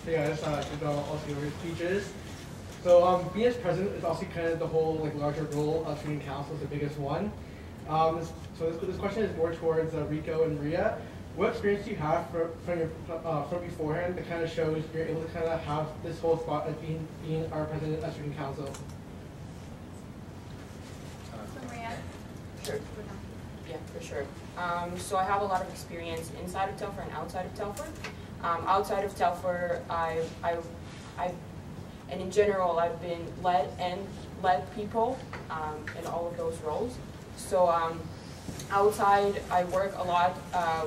So yeah, just also your speeches. So being as president is also kind of the whole like larger role of student council is the biggest one. So this question is more towards Rico and Maria. What experience do you have from beforehand that kind of shows you're able to kind of have this whole spot as being our president of student council? So Maria. Sure. Yeah, for sure. So I have a lot of experience inside of Telfer and outside of Telfer. Outside of Telfer, and in general, I've been led people in all of those roles. So outside, I work a lot I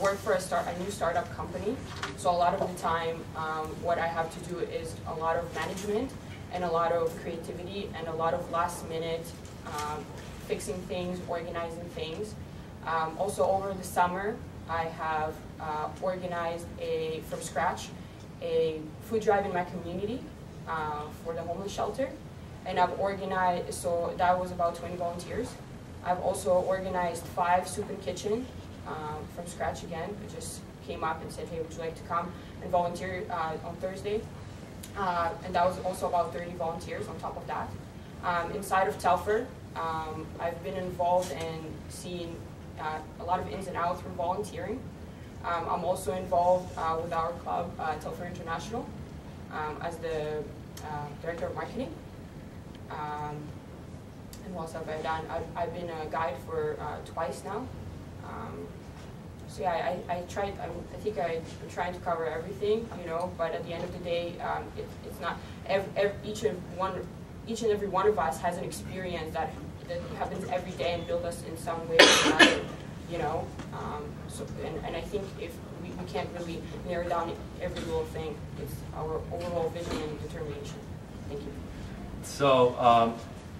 work for a new startup company. So a lot of the time, what I have to do is a lot of management and a lot of creativity and a lot of last minute fixing things, organizing things. Also over the summer, I have organized from scratch a food drive in my community for the homeless shelter. And I've organized, so that was about 20 volunteers. I've also organized 5 soup and kitchen from scratch again. I just came up and said, hey, would you like to come and volunteer on Thursday? And that was also about 30 volunteers on top of that. Inside of Telfer, I've been involved in seeing a lot of ins and outs from volunteering. I'm also involved with our club, Telfer International, as the director of marketing. And what else have I done? I've been a guide for twice now. So yeah, I think I'm trying to cover everything, you know. But at the end of the day, it's not each and every one of us has an experience that happens every day and builds us in some way or another, you know. So and I think if we can't really narrow down every little thing, it's our overall vision and determination. Thank you. So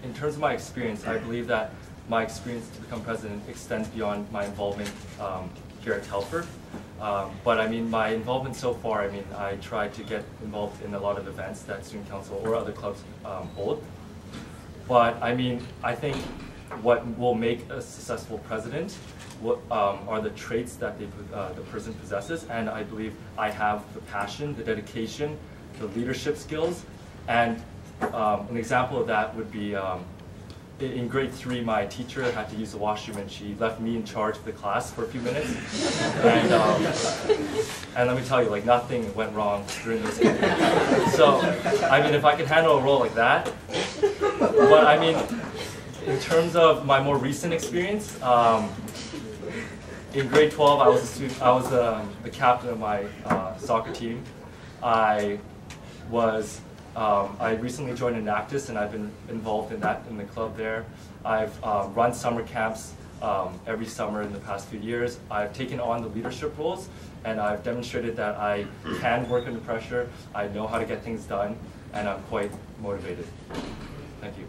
in terms of my experience, I believe that my experience to become president extends beyond my involvement here at Telfer. But I mean, my involvement so far, I mean, I try to get involved in a lot of events that Student Council or other clubs hold. But I mean, I think what will make a successful president are the traits that the person possesses, and I believe I have the passion, the dedication, the leadership skills, and an example of that would be in grade 3, my teacher had to use the washroom, and she left me in charge of the class for a few minutes. And let me tell you, like, nothing went wrong during those games. So, I mean, if I could handle a role like that, but I mean, in terms of my more recent experience, in grade 12, I was the captain of my soccer team. I recently joined Enactus, and I've been involved in the club there. I've run summer camps every summer in the past few years. I've taken on the leadership roles, and I've demonstrated that I can work under pressure. I know how to get things done, and I'm quite motivated. Thank you.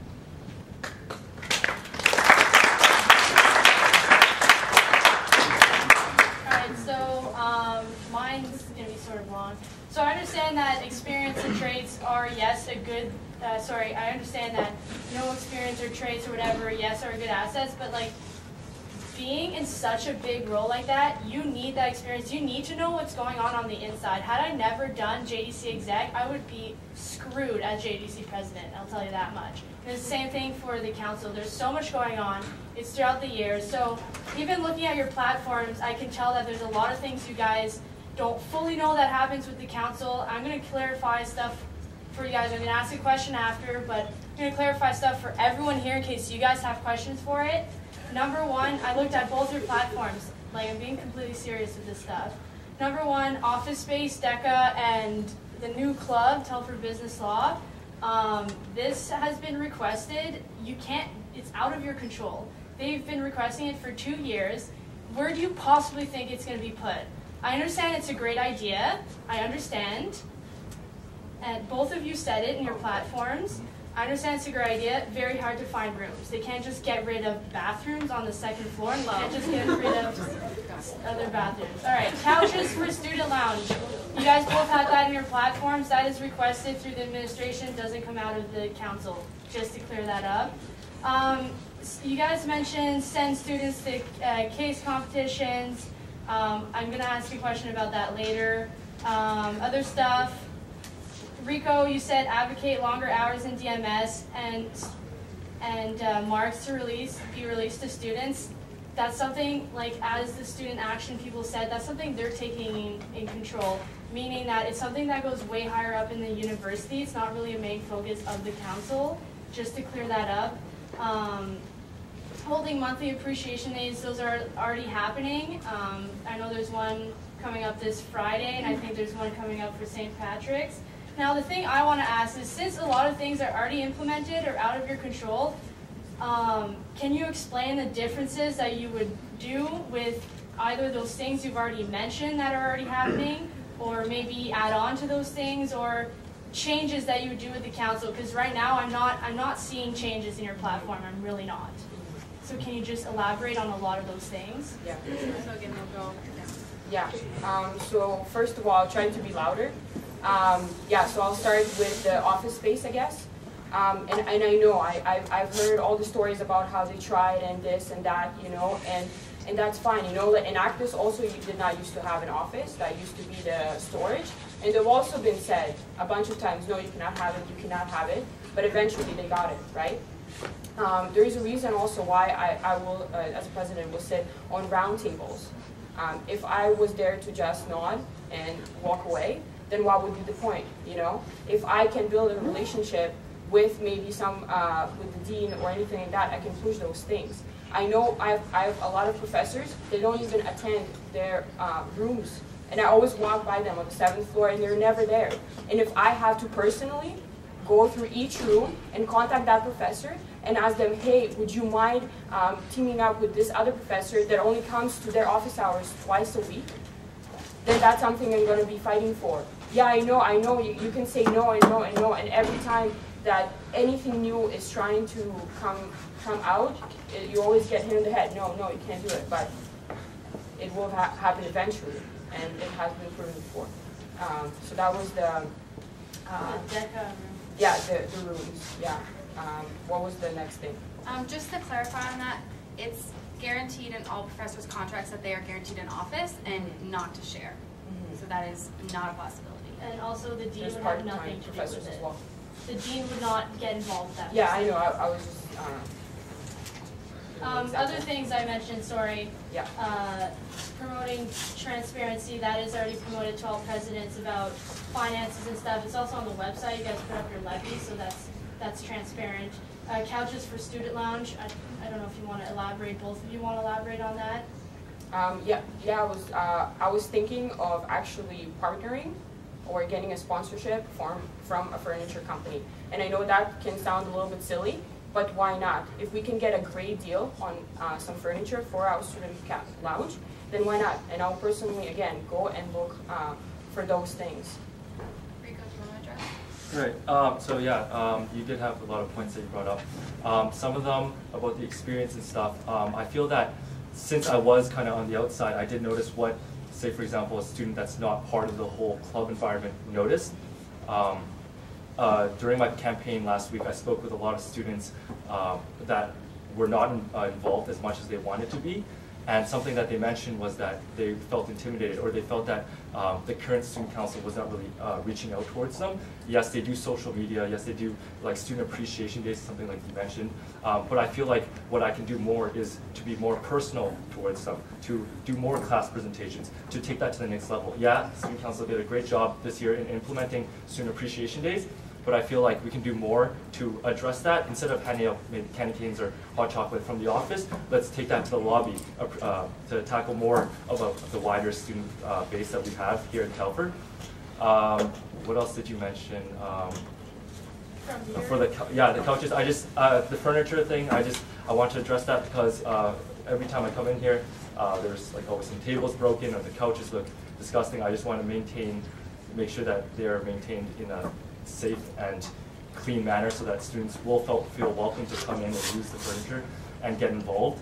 Mine's going to be sort of long. So I understand that experience and traits are, yes, a good, I understand that no experience or traits or whatever, yes, are good assets, but like being in such a big role like that, you need that experience. You need to know what's going on the inside. Had I never done JDC exec, I would be screwed as JDC president, I'll tell you that much. And it's the same thing for the council. There's so much going on. It's throughout the years. So even looking at your platforms, I can tell that there's a lot of things you guys don't fully know that happens with the council. I'm going to clarify stuff for you guys. I'm going to ask a question after, but I'm going to clarify stuff for everyone here in case you guys have questions for it. Number one, I looked at both your platforms. Like, I'm being completely serious with this stuff. Number one, Office Space, DECA, and the new club, Telfer Business Law. This has been requested. You can't, it's out of your control. They've been requesting it for 2 years. Where do you possibly think it's going to be put? I understand it's a great idea. I understand. And both of you said it in your platforms. I understand it's a great idea. Very hard to find rooms. They can't just get rid of bathrooms on the 2nd floor, and you can't just get rid of other bathrooms. All right, couches for student lounge. You guys both have that in your platforms. That is requested through the administration. Doesn't come out of the council. Just to clear that up. You guys mentioned send students to case competitions. I'm going to ask a question about that later. Other stuff, Rico, you said advocate longer hours in DMS and marks to be released to students. That's something, like as the student action people said, that's something they're taking in control, meaning that it's something that goes way higher up in the university. It's not really a main focus of the council, just to clear that up. Holding monthly appreciation days, those are already happening. I know there's one coming up this Friday, and I think there's one coming up for St. Patrick's. Now the thing I want to ask is, since a lot of things are already implemented or out of your control, can you explain the differences that you would do with either those things you've already mentioned that are already happening, or maybe add on to those things, or changes that you would do with the council? Because right now I'm not seeing changes in your platform. I'm really not. So can you just elaborate on a lot of those things? Yeah. So again, we'll go. Yeah. So first of all, trying to be louder. Yeah. So I'll start with the office space, I guess. And I know I've heard all the stories about how they tried and this and that, you know, and that's fine, you know. In Actus also, you did not used to have an office. That used to be the storage. And they've also been said a bunch of times, no, you cannot have it, you cannot have it. But eventually they got it, right? There is a reason also why I will, as president, will sit on round tables. If I was there to just nod and walk away, then what would be the point, you know? If I can build a relationship with maybe with the dean or anything like that, I can push those things. I know I have a lot of professors, they don't even attend their rooms. And I always walk by them on the 7th floor and they're never there. And if I have to personally go through each room and contact that professor and ask them, hey, would you mind teaming up with this other professor that only comes to their office hours twice a week, then that's something I'm going to be fighting for. Yeah, I know, you can say no and no and no, and every time that anything new is trying to come out, you always get hit in the head. No, you can't do it, but it will happen eventually, and it has been proven before. So that was the DECA room. Yeah, the rooms, yeah. What was the next thing? Just to clarify on that, it's guaranteed in all professors' contracts that they are guaranteed in office and not to share. So that is not a possibility. And also the dean There's would have nothing to do with it. well. The dean would not get involved with that. Yeah, I know. I was just. Other things I mentioned, sorry. Yeah. Promoting transparency, that is already promoted to all presidents about finances and stuff. It's also on the website. You guys put up your levy, so that's transparent. Couches for student lounge. I don't know if you want to elaborate. Both of you want to elaborate on that? I was thinking of actually partnering or getting a sponsorship from a furniture company. And I know that can sound a little bit silly, but why not? If we can get a great deal on some furniture for our student lounge, then why not? And I'll personally, again, go and look for those things. Rico, do you want to address? Right. So yeah, you did have a lot of points that you brought up. Some of them about the experience and stuff. I feel that since I was kind of on the outside, I did notice what, say for example, a student that's not part of the whole club environment noticed. During my campaign last week, I spoke with a lot of students that were not involved as much as they wanted to be. And something that they mentioned was that they felt intimidated, or they felt that the current student council was not really reaching out towards them. Yes, they do social media. Yes, they do like student appreciation days, something like you mentioned. But I feel like what I can do more is to be more personal towards them, to do more class presentations, to take that to the next level. Yeah, student council did a great job this year in implementing student appreciation days. But I feel like we can do more to address that. Instead of handing out maybe candy canes or hot chocolate from the office, let's take that to the lobby to tackle more of the wider student base that we have here in Telford. What else did you mention? For the couches, the furniture thing. I want to address that because every time I come in here, there's like always some tables broken or the couches look disgusting. I just want to make sure that they're maintained in a safe and clean manner so that students will feel welcome to come in and use the furniture and get involved.